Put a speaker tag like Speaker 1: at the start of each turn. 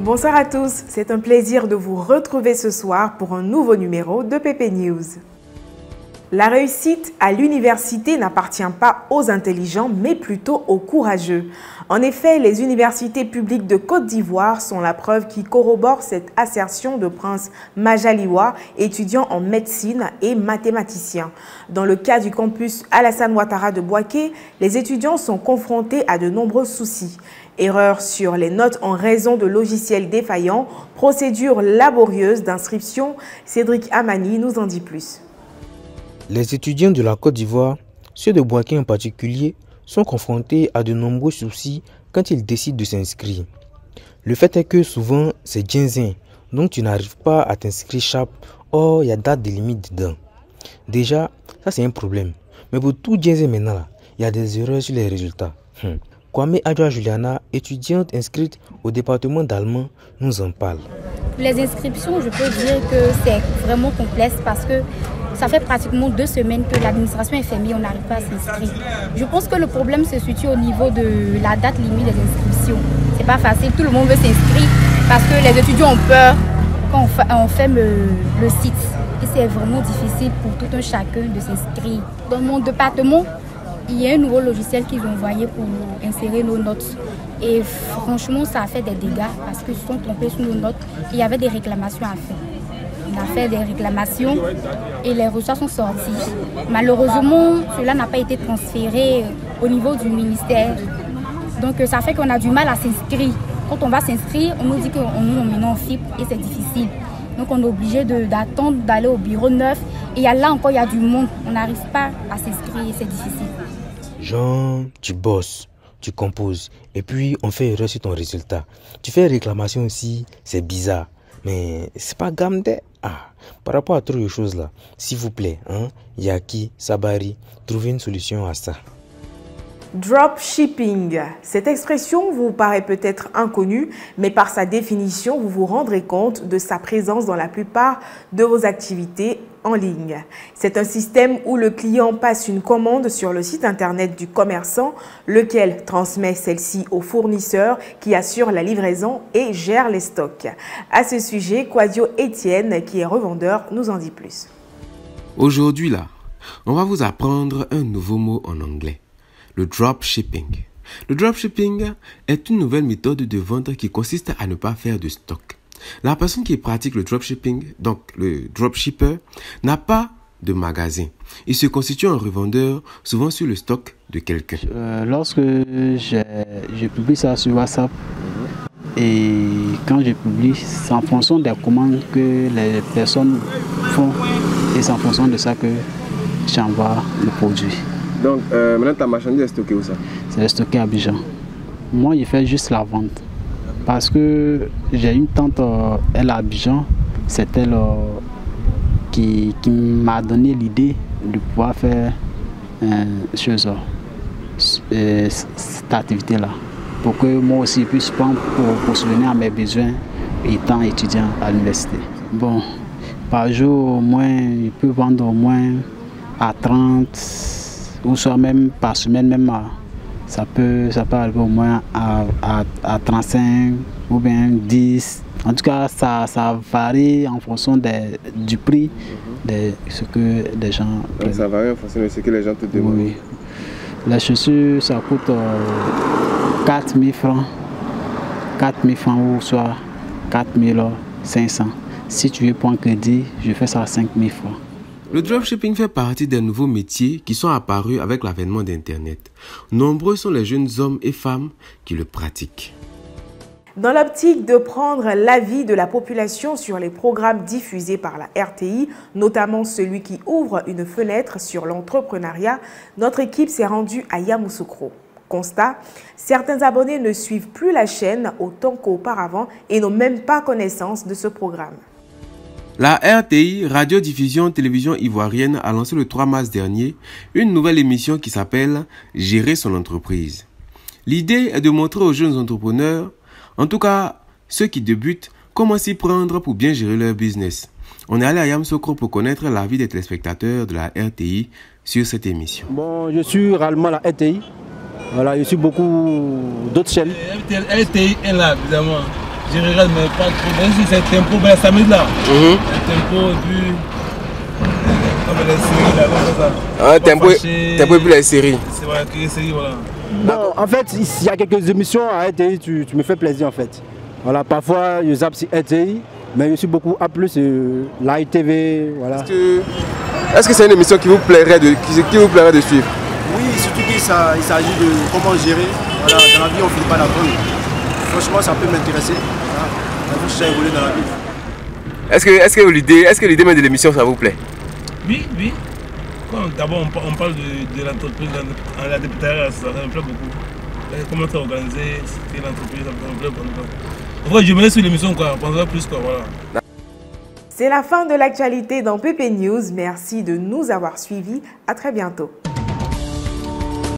Speaker 1: Bonsoir à tous, c'est un plaisir de vous retrouver ce soir pour un nouveau numéro de PP News. La réussite à l'université n'appartient pas aux intelligents, mais plutôt aux courageux. En effet, les universités publiques de Côte d'Ivoire sont la preuve qui corrobore cette assertion de Prince Majaliwa, étudiant en médecine et mathématicien. Dans le cas du campus Alassane Ouattara de Bouaké, les étudiants sont confrontés à de nombreux soucis. Erreurs sur les notes en raison de logiciels défaillants, procédures laborieuses d'inscription. Cédric Amani nous en dit plus.
Speaker 2: Les étudiants de la Côte d'Ivoire, ceux de Bouaké en particulier, sont confrontés à de nombreux soucis quand ils décident de s'inscrire. Le fait est que souvent, c'est ginzin, donc tu n'arrives pas à t'inscrire sharp, or il y a date de limite dedans. Déjà, ça c'est un problème. Mais pour tout ginzin maintenant, il y a des erreurs sur les résultats. Kwame Adjoa Juliana, étudiante inscrite au département d'allemand, nous en parle.
Speaker 3: Les inscriptions, je peux dire que c'est vraiment complexe parce que ça fait pratiquement 2 semaines que l'administration est fermée, on n'arrive pas à s'inscrire. Je pense que le problème se situe au niveau de la date limite des inscriptions. C'est pas facile, tout le monde veut s'inscrire parce que les étudiants ont peur quand on ferme le site. Et c'est vraiment difficile pour tout un chacun de s'inscrire. Dans mon département, il y a un nouveau logiciel qu'ils ont envoyé pour insérer nos notes. Et franchement, ça a fait des dégâts parce qu'ils se sont trompés sur nos notes. Il y avait des réclamations à faire. On a fait des réclamations et les reçus sont sortis. Malheureusement, cela n'a pas été transféré au niveau du ministère. Donc ça fait qu'on a du mal à s'inscrire. Quand on va s'inscrire, on nous dit qu'on nous emmène en fibre et c'est difficile. Donc on est obligé d'attendre, d'aller au bureau 9. Et là encore, il y a du monde. On n'arrive pas à s'inscrire et c'est difficile.
Speaker 2: Jean, tu bosses, tu composes et puis on fait erreur sur ton résultat. Tu fais réclamation aussi, c'est bizarre. Mais c'est pas gamde. Par rapport à toutes les choses là, s'il vous plaît, Yaki, Sabari, trouvez une solution à ça.
Speaker 1: Dropshipping. Cette expression vous paraît peut-être inconnue, mais par sa définition, vous vous rendrez compte de sa présence dans la plupart de vos activités en ligne. C'est un système où le client passe une commande sur le site internet du commerçant, lequel transmet celle-ci au fournisseur qui assure la livraison et gère les stocks. À ce sujet, Quadio Etienne, qui est revendeur, nous en dit plus.
Speaker 4: Aujourd'hui là, on va vous apprendre un nouveau mot en anglais. Le dropshipping. Le dropshipping est une nouvelle méthode de vente qui consiste à ne pas faire de stock. La personne qui pratique le dropshipping, donc le dropshipper, n'a pas de magasin. Il se constitue en revendeur, souvent sur le stock de quelqu'un.
Speaker 5: Lorsque je publie ça sur WhatsApp, et quand je publie, c'est en fonction des commandes que les personnes font, et c'est en fonction de ça que j'envoie le produit.
Speaker 6: Donc maintenant ta marchandise est stockée où ça?
Speaker 5: C'est stocké à Abidjan. Moi je fais juste la vente. Parce que j'ai une tante, elle à Abidjan, c'est elle qui m'a donné l'idée de pouvoir faire cette activité-là. Pour que moi aussi je puisse prendre pour subvenir à mes besoins étant étudiant à l'université. Bon, par jour au moins, je peux vendre au moins à 30. Ou soit même par semaine, même ça peut arriver au moins à 35 ou bien 10. En tout cas, ça varie en fonction du prix de ce que les gens prennent.
Speaker 6: Ça varie en fonction de ce que les gens te demandent.
Speaker 5: Oui. Les chaussures, ça coûte 4 000 francs. 4 000 francs ou soit 4 500. Si tu veux prendre crédit, je fais ça à 5 000 francs.
Speaker 4: Le dropshipping fait partie des nouveaux métiers qui sont apparus avec l'avènement d'Internet. Nombreux sont les jeunes hommes et femmes qui le pratiquent.
Speaker 1: Dans l'optique de prendre l'avis de la population sur les programmes diffusés par la RTI, notamment celui qui ouvre une fenêtre sur l'entrepreneuriat, notre équipe s'est rendue à Yamoussoukro. Constat, certains abonnés ne suivent plus la chaîne autant qu'auparavant et n'ont même pas connaissance de ce programme.
Speaker 4: La RTI, Radio-Diffusion Télévision Ivoirienne, a lancé le 3 mars dernier une nouvelle émission qui s'appelle « Gérer son entreprise ». L'idée est de montrer aux jeunes entrepreneurs, en tout cas ceux qui débutent, comment s'y prendre pour bien gérer leur business. On est allé à Yamoussoukro pour connaître l'avis des téléspectateurs de la RTI sur cette émission.
Speaker 7: Bon, je suis réellement la RTI. Voilà, je suis beaucoup d'autres chaînes.
Speaker 8: RTI est là, évidemment.
Speaker 7: Je regarde, mais pas trop. Même si c'est tempo, ben ça met là. Le tempo, et puis. Comme les séries là, comme ça.
Speaker 6: Ah, tempo et puis les séries.
Speaker 7: C'est vrai, que les séries, voilà.
Speaker 8: Bon, en fait, il y a quelques émissions à RTI, tu me fais plaisir en fait. Voilà, parfois je zappe sur RTI, mais je suis beaucoup à plus l'ITV, voilà.
Speaker 6: Est-ce que c'est une émission qui vous plairait de suivre?
Speaker 8: Oui, surtout qu'il s'agit de comment gérer. Voilà, dans la vie, on ne finit pas d'apprendre. Franchement, ça peut m'intéresser. Voilà. Ça évoluer dans la vie.
Speaker 6: Est-ce que l'idée même de l'émission, ça vous plaît?
Speaker 7: Oui, oui. D'abord, on parle de l'entreprise, la députée, ça me plaît beaucoup. Comment c'est organisé, c'est l'entreprise, ça me plaît beaucoup. En vrai, je me laisse sur l'émission, quoi. On pensera plus, quoi, voilà.
Speaker 1: C'est la fin de l'actualité dans PP News. Merci de nous avoir suivis. À très bientôt.